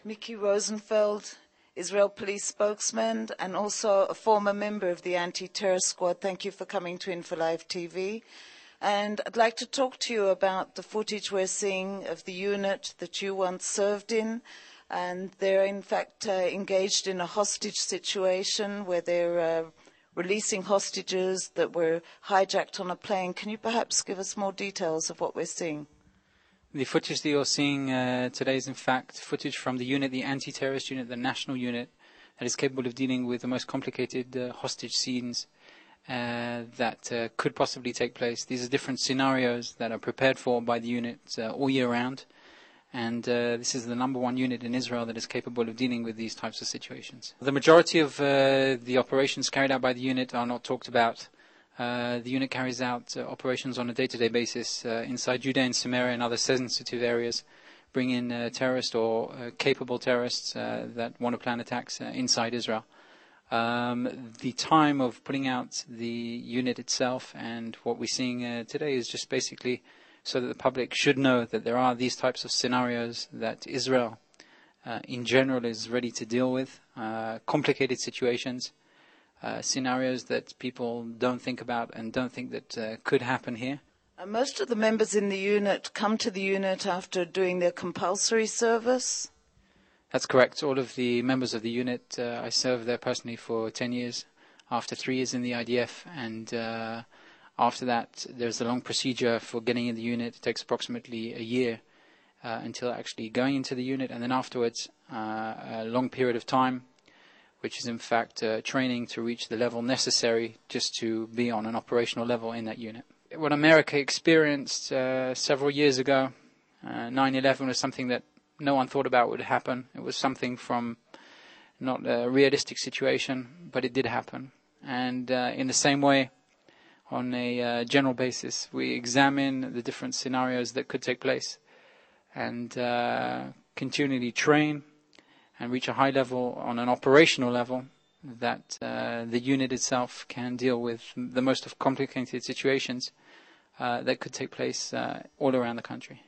Micky Rosenfeld, Israel police spokesman and also a former member of the anti-terror squad. Thank you for coming to Info Live TV. And I'd like to talk to you about the footage we're seeing of the unit that you once served in. And they're in fact engaged in a hostage situation where they're releasing hostages that were hijacked on a plane. Can you perhaps give us more details of what we're seeing? The footage that you're seeing today is in fact footage from the unit, the anti-terrorist unit, the national unit, that is capable of dealing with the most complicated hostage scenes that could possibly take place. These are different scenarios that are prepared for by the unit all year round, and this is the #1 unit in Israel that is capable of dealing with these types of situations. The majority of the operations carried out by the unit are not talked about. The unit carries out operations on a day-to-day basis inside Judea and Samaria and other sensitive areas, bring in terrorists or capable terrorists that want to plan attacks inside Israel. The time of putting out the unit itself and what we're seeing today is just basically so that the public should know that there are these types of scenarios that Israel in general is ready to deal with, complicated situations. Scenarios that people don't think about and don't think that could happen here. Most of the members in the unit come to the unit after doing their compulsory service? That's correct. All of the members of the unit, I served there personally for 10 years, after 3 years in the IDF, and after that there's a long procedure for getting in the unit. It takes approximately a year until actually going into the unit, and then afterwards a long period of time, which is in fact training to reach the level necessary just to be on an operational level in that unit. What America experienced several years ago, 9/11 was something that no one thought about would happen. It was something from not a realistic situation, but it did happen. And in the same way, on a general basis, we examine the different scenarios that could take place and continually train and reach a high level on an operational level that the unit itself can deal with the most of complicated situations that could take place all around the country.